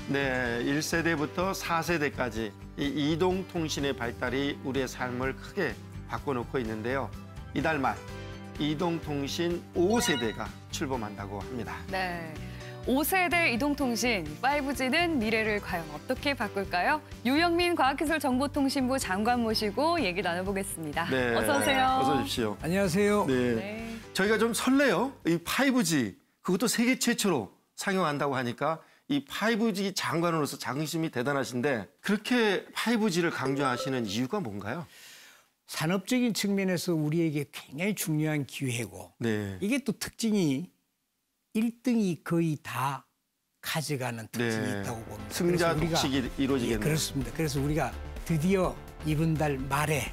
네, 1세대부터 4세대까지 이 이동통신의 발달이 우리의 삶을 크게 바꿔놓고 있는데요. 이달 말 이동통신 5세대가 출범한다고 합니다. 네, 5세대 이동통신, 5G는 미래를 과연 어떻게 바꿀까요? 유영민 과학기술정보통신부 장관 모시고 얘기 나눠보겠습니다. 네, 어서 오세요. 어서 오십시오. 안녕하세요. 네. 네. 저희가 좀 설레요. 이 5G, 그것도 세계 최초로 상용한다고 하니까 이 5G 장관으로서 자긍심이 대단하신데 그렇게 5G를 강조하시는 이유가 뭔가요? 산업적인 측면에서 우리에게 굉장히 중요한 기회고 네. 이게 또 특징이 1등이 거의 다 가져가는 특징이 네. 있다고 봅니다. 승자 그래서 우리가- 독식이 이루어지겠네요. 예, 그렇습니다. 그래서 우리가 드디어 이번 달 말에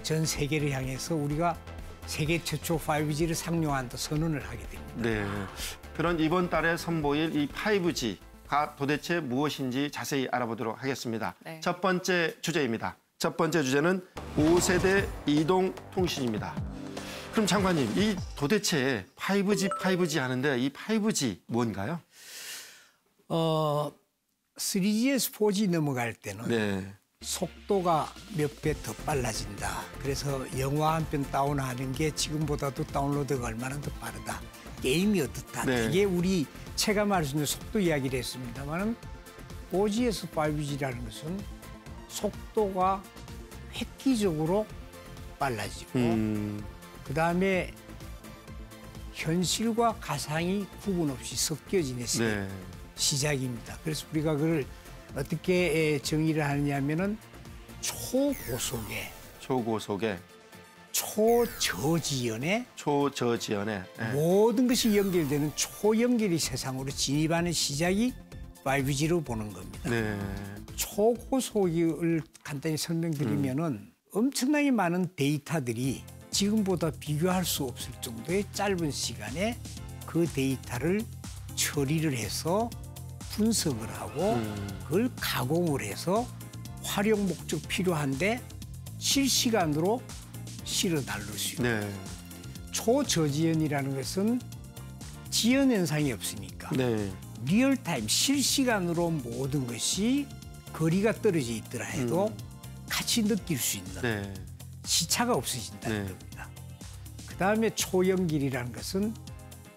전 세계를 향해서 우리가 세계 최초 5G를 상용한다 선언을 하게 됩니다. 네. 그런 이번 달에 선보일 이 5G가 도대체 무엇인지 자세히 알아보도록 하겠습니다. 네. 첫 번째 주제입니다. 첫 번째 주제는 5세대 이동통신입니다. 그럼 장관님, 이 도대체 5G 하는데 이 5G 뭔가요? 3G에서 4G 넘어갈 때는 네. 속도가 몇 배 더 빨라진다. 그래서 영화 한 편 다운하는 게 지금보다도 다운로드가 얼마나 더 빠르다. 게임이 어떻다. 네. 이게 우리 체감할 수 있는 속도 이야기를 했습니다만 4G에서 5G라는 것은 속도가 획기적으로 빨라지고 그다음에 현실과 가상이 구분 없이 섞여지는 네. 시작입니다. 그래서 우리가 그걸 어떻게 정의를 하느냐면은 초고속에 초고속에 초저지연에 초저지연에 네. 모든 것이 연결되는 초연결이 세상으로 진입하는 시작이 5G로 보는 겁니다. 네. 초고속을 간단히 설명드리면은 엄청나게 많은 데이터들이 지금보다 비교할 수 없을 정도의 짧은 시간에 그 데이터를 처리를 해서 분석을 하고 그걸 가공을 해서 활용 목적 필요한데 실시간으로 실어 나를 수 있는 네. 초저지연이라는 것은 지연 현상이 없으니까 네. 리얼타임 실시간으로 모든 것이 거리가 떨어져 있더라 해도 같이 느낄 수 있는 네. 시차가 없어진다는 네. 겁니다. 그다음에 초연결이라는 것은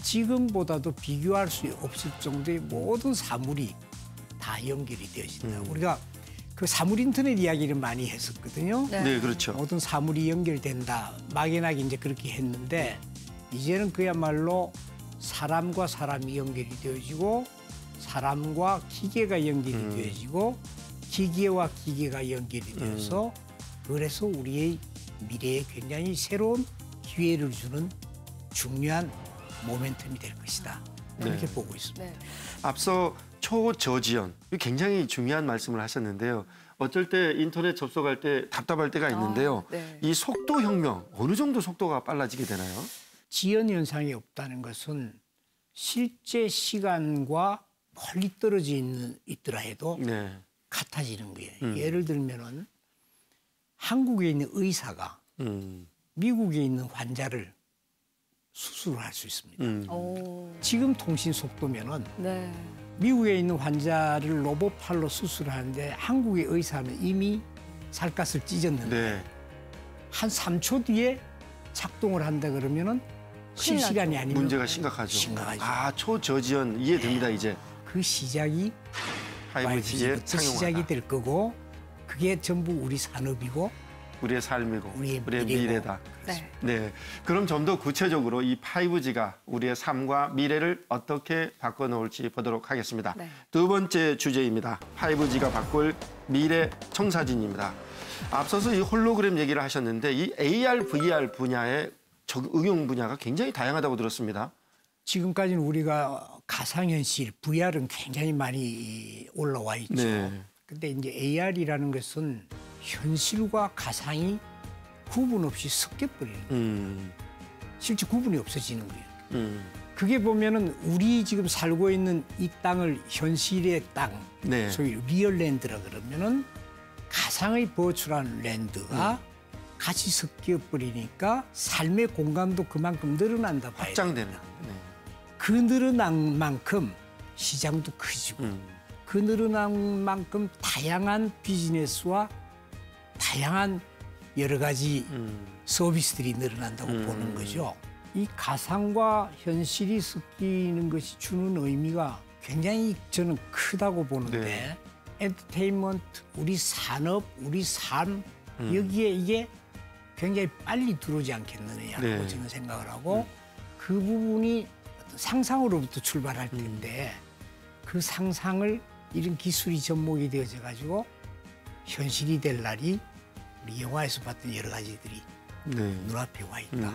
지금보다도 비교할 수 없을 정도의 모든 사물이 다 연결이 되어진다. 우리가 그 사물 인터넷 이야기를 많이 했었거든요. 네. 네, 그렇죠. 모든 사물이 연결된다. 막연하게 이제 그렇게 했는데 이제는 그야말로 사람과 사람이 연결이 되어지고 사람과 기계가 연결이 되어지고 기계와 기계가 연결이 되어서 그래서 우리의 미래에 굉장히 새로운 기회를 주는 중요한 모멘텀이 될 것이다. 이렇게 네. 보고 있습니다. 네. 앞서 초저지연, 굉장히 중요한 말씀을 하셨는데요. 어쩔 때 인터넷 접속할 때 답답할 때가 있는데요. 네. 이 속도 혁명, 어느 정도 속도가 빨라지게 되나요? 지연 현상이 없다는 것은 실제 시간과 멀리 떨어져 있더라 해도 네. 같아지는 거예요. 예를 들면은 한국에 있는 의사가 미국에 있는 환자를 수술을 할 수 있습니다. 오. 지금 통신 속도면은 네. 미국에 있는 환자를 로봇팔로 수술하는데 한국의 의사는 이미 살갗을 찢었는데 네. 한 3초 뒤에 작동을 한다 그러면은 실시간이 아니면 문제가 심각하죠. 심각하죠. 아, 초저지연 이해됩니다, 이제. 그 시작이 5G의 5G부터 시작이 상용화다. 될 거고 그게 전부 우리 산업이고 우리의 삶이고 우리의 미래다. 네. 네. 그럼 좀 더 구체적으로 이 5G가 우리의 삶과 미래를 어떻게 바꿔놓을지 보도록 하겠습니다. 네. 두 번째 주제입니다. 5G가 바꿀 미래 청사진입니다. 앞서서 이 홀로그램 얘기를 하셨는데 이 AR, VR 분야의 응용 분야가 굉장히 다양하다고 들었습니다. 지금까지는 우리가 가상현실, VR은 굉장히 많이 올라와 있죠. 네. 근데 이제 AR이라는 것은 현실과 가상이 구분 없이 섞여버리는 실제 구분이 없어지는 거예요. 그게 보면은 우리 지금 살고 있는 이 땅을 현실의 땅, 네. 소위 리얼랜드라 그러면은 가상의 버추얼한 랜드가 같이 섞여버리니까 삶의 공간도 그만큼 늘어난다 봐야 돼요. 확장되는. 네. 그 늘어난 만큼 시장도 커지고 그 늘어난 만큼 다양한 비즈니스와 다양한 여러 가지 서비스들이 늘어난다고 보는 거죠. 이 가상과 현실이 섞이는 것이 주는 의미가 굉장히 저는 크다고 보는데 네. 엔터테인먼트, 우리 산업, 우리 삶 여기에 이게 굉장히 빨리 들어오지 않겠느냐고 네. 저는 생각을 하고 그 부분이 어떤 상상으로부터 출발할 텐데 그 상상을 이런 기술이 접목이 되어져 가지고 현실이 될 날이 우리 영화에서 봤던 여러 가지들이 네. 눈앞에 와 있다.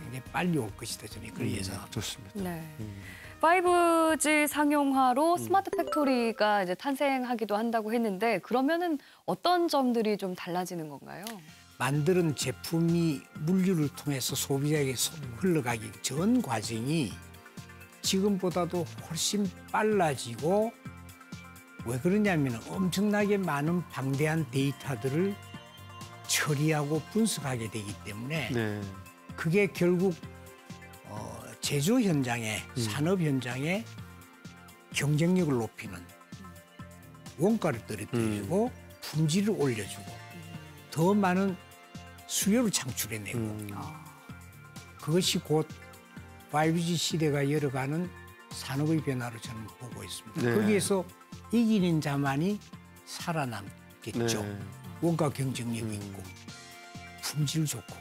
이게 빨리 올 것이다. 저는 그래서 좋습니다. 네. 5G 상용화로 스마트 팩토리가 이제 탄생하기도 한다고 했는데 그러면은 어떤 점들이 좀 달라지는 건가요? 만드는 제품이 물류를 통해서 소비자에게 흘러가기 전 과정이 지금보다도 훨씬 빨라지고 왜 그러냐면 엄청나게 많은 방대한 데이터들을 처리하고 분석하게 되기 때문에 네. 그게 결국 제조 현장에 산업 현장에 경쟁력을 높이는 원가를 떨어뜨리고 품질을 올려주고 더 많은 수요를 창출해내고 그것이 곧 5G 시대가 열어가는 산업의 변화로 저는 보고 있습니다. 네. 거기에서 이기는 자만이 살아남겠죠. 네. 원가 경쟁력이 있고 품질 좋고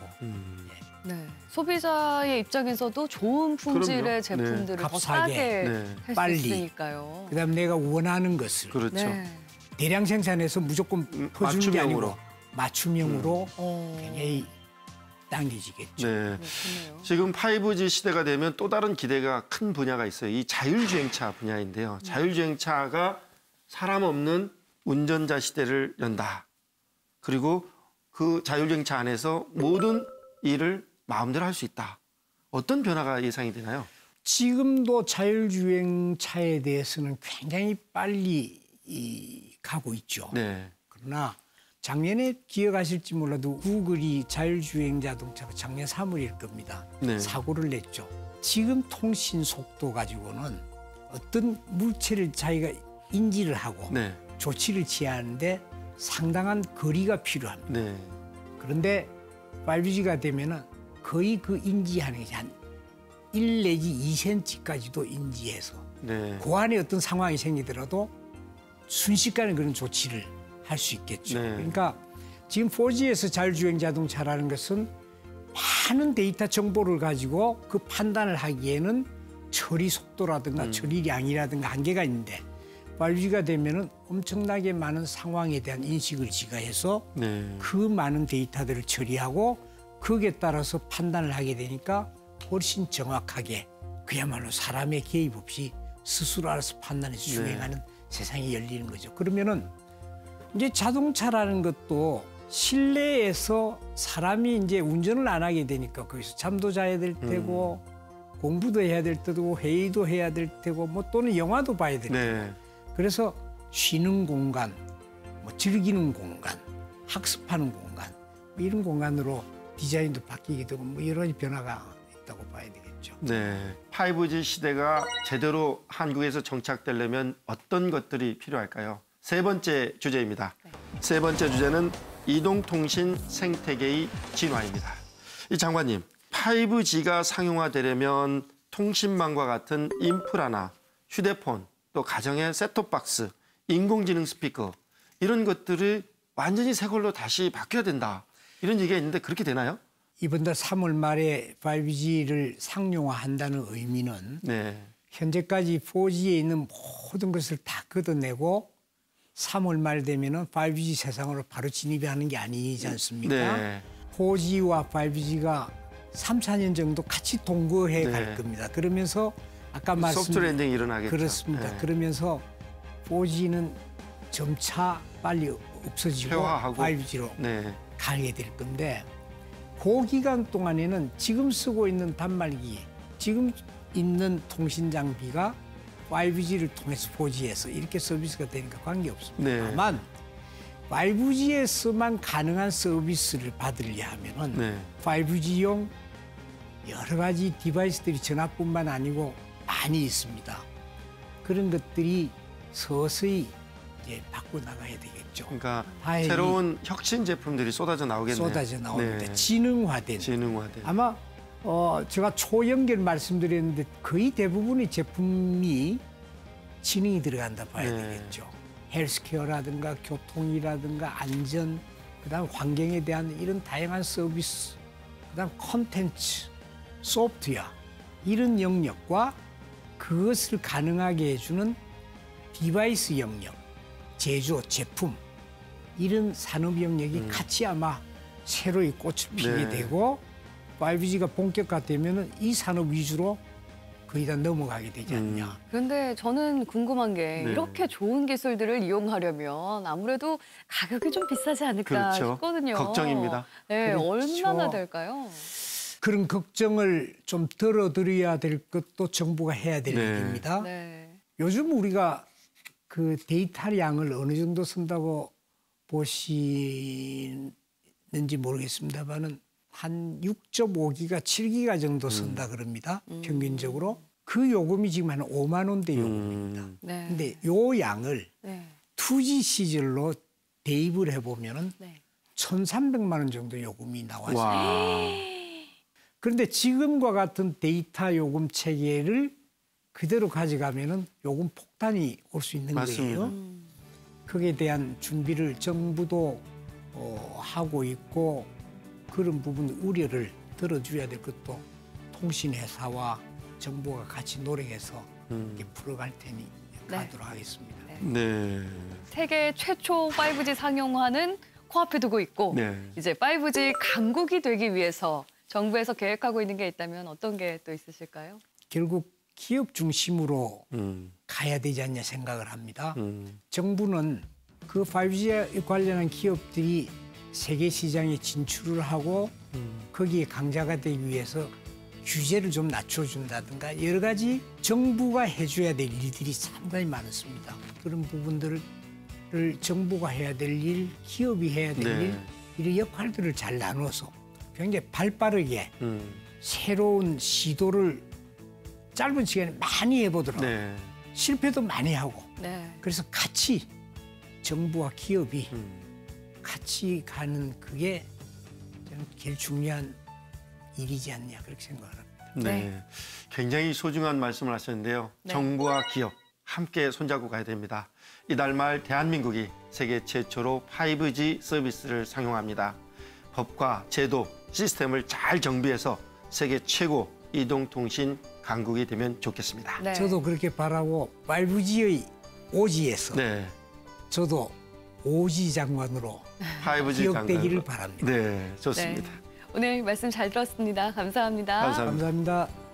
네. 소비자의 입장에서도 좋은 품질의 그럼요. 제품들을 더 값싸게. 싸게 네. 할 수 빨리. 있으니까요. 그다음에 내가 원하는 것을 그렇죠. 네. 대량 생산해서 무조건 퍼주는 게 아니고 맞춤형으로. 맞춤형으로 어. 굉장히 당겨지겠죠. 네. 그렇네요. 지금 5G 시대가 되면 또 다른 기대가 큰 분야가 있어요. 이 자율주행차 분야인데요. 자율주행차가 사람 없는 운전자 시대를 연다. 그리고 그 자율주행차 안에서 모든 일을 마음대로 할 수 있다. 어떤 변화가 예상이 되나요? 지금도 자율주행차에 대해서는 굉장히 빨리 가고 있죠. 네. 그러나 작년에 기억하실지 몰라도 구글이 자율주행 자동차가 작년 3월일 겁니다. 네. 사고를 냈죠. 지금 통신 속도 가지고는 어떤 물체를 자기가 인지를 하고 네. 조치를 취하는데 상당한 거리가 필요합니다. 네. 그런데 5G가 되면은 거의 그 인지하는 게 한 1 내지 2cm까지도 인지해서 네. 그 안에 어떤 상황이 생기더라도 순식간에 그런 조치를 할 수 있겠죠. 네. 그러니까 지금 4G에서 자율주행 자동차라는 것은 많은 데이터 정보를 가지고 그 판단을 하기에는 처리 속도라든가 처리량이라든가 한계가 있는데 5G가 되면은 엄청나게 많은 상황에 대한 인식을 지가해서 네. 그 많은 데이터들을 처리하고 거기에 따라서 판단을 하게 되니까 훨씬 정확하게 그야말로 사람의 개입 없이 스스로 알아서 판단해서 네. 주행하는 세상이 열리는 거죠. 그러면은 이제 자동차라는 것도 실내에서 사람이 이제 운전을 안 하게 되니까 거기서 잠도 자야 될 테고 공부도 해야 될 테고 회의도 해야 될 테고 뭐 또는 영화도 봐야 될 테고 네. 그래서 쉬는 공간, 뭐 즐기는 공간, 학습하는 공간 뭐 이런 공간으로 디자인도 바뀌게 되고 뭐 여러 가지 변화가 있다고 봐야 되겠죠. 네. 5G 시대가 제대로 한국에서 정착되려면 어떤 것들이 필요할까요? 세 번째 주제입니다. 세 번째 주제는 이동통신 생태계의 진화입니다. 이 장관님, 5G가 상용화되려면 통신망과 같은 인프라나 휴대폰, 또 가정의 셋톱박스, 인공지능 스피커 이런 것들이 완전히 새 걸로 다시 바뀌어야 된다. 이런 얘기가 있는데 그렇게 되나요? 이번 달 3월 말에 5G를 상용화한다는 의미는 네. 현재까지 4G에 있는 모든 것을 다 걷어내고 3월 말 되면은 5G 세상으로 바로 진입하는 게 아니지 않습니까? 네. 4G와 5G가 3, 4년 정도 같이 동거해 네. 갈 겁니다. 그러면서 아까 말씀 소프트웨어 엔딩이 일어나겠죠. 그렇습니다. 네. 그러면서 4G는 점차 빨리 없어지고 폐화하고. 5G로 네. 가게 될 건데 그 기간 동안에는 지금 쓰고 있는 단말기, 지금 있는 통신 장비가 5G를 통해서 4G에서 이렇게 서비스가 되니까 관계없습니다. 네. 다만 5G에서만 가능한 서비스를 받으려 하면은 네. 5G용 여러 가지 디바이스들이 전화뿐만 아니고 많이 있습니다. 그런 것들이 서서히 이제 바꿔 나가야 되겠죠. 그러니까 다행히 새로운 혁신 제품들이 쏟아져 나오겠네요. 쏟아져 나오는데 네. 지능화된 아마 제가 초연결 말씀드렸는데 거의 대부분의 제품이 지능이 들어간다 봐야 네. 되겠죠. 헬스케어라든가 교통이라든가 안전, 그다음 환경에 대한 이런 다양한 서비스, 그다음 콘텐츠, 소프트웨어 이런 영역과 그것을 가능하게 해주는 디바이스 영역, 제조, 제품 이런 산업 영역이 같이 아마 새로이 꽃을 피게 네. 되고 5G가 본격화되면은 이 산업 위주로 거의 다 넘어가게 되지 않냐. 그런데 저는 궁금한 게 네. 이렇게 좋은 기술들을 이용하려면 아무래도 가격이 좀 비싸지 않을까 그렇죠. 싶거든요. 걱정입니다. 네, 그렇죠. 얼마나 될까요? 그런 걱정을 좀 덜어드려야 될 것도 정부가 해야 될 네. 일입니다. 네. 요즘 우리가 그 데이터량을 어느 정도 쓴다고 보시는지 모르겠습니다만은 한 6.5기가, 7기가 정도 쓴다 그럽니다. 평균적으로. 그 요금이 지금 한 5만 원대 요금입니다. 네. 근데 요 양을 네. 2G 시절로 대입을 해보면은 네. 1,300만 원 정도 요금이 나왔습니다. 와. 그런데 지금과 같은 데이터 요금 체계를 그대로 가져가면은 요금 폭탄이 올 수 있는 맞습니다. 거예요. 거기에 대한 준비를 정부도 하고 있고 그런 부분 우려를 들어줘야 될 것도 통신회사와 정부가 같이 노력해서 이렇게 풀어갈 테니 네. 가도록 하겠습니다. 네. 세계 최초 5G 상용화는 코앞에 두고 있고 네. 이제 5G 강국이 되기 위해서 정부에서 계획하고 있는 게 있다면 어떤 게 또 있으실까요? 결국 기업 중심으로 음. 가야 되지 않냐 생각을 합니다. 음. 정부는 그 5G에 관련한 기업들이 세계 시장에 진출을 하고 거기에 강자가 되기 위해서 규제를 좀 낮춰준다든가 여러 가지 정부가 해줘야 될 일들이 상당히 많습니다. 그런 부분들을 정부가 해야 될 일, 기업이 해야 될 네. 일, 이런 역할들을 잘 나눠서 굉장히 발빠르게 새로운 시도를 짧은 시간에 많이 해보도록 네. 실패도 많이 하고 네. 그래서 같이 정부와 기업이 같이 가는 그게 저는 제일 중요한 일이지 않냐 그렇게 생각합니다. 네. 굉장히 소중한 말씀을 하셨는데요. 네. 정부와 기업 함께 손잡고 가야 됩니다. 이달 말 대한민국이 세계 최초로 5G 서비스를 상용합니다. 법과 제도, 시스템을 잘 정비해서 세계 최고 이동통신 강국이 되면 좋겠습니다. 네. 저도 그렇게 바라고 5G의 오지에서 네. 저도 오지 장관으로 5G 기억되기를 강국. 바랍니다. 네, 좋습니다. 오늘 말씀 잘 들었습니다. 감사합니다. 감사합니다. 감사합니다.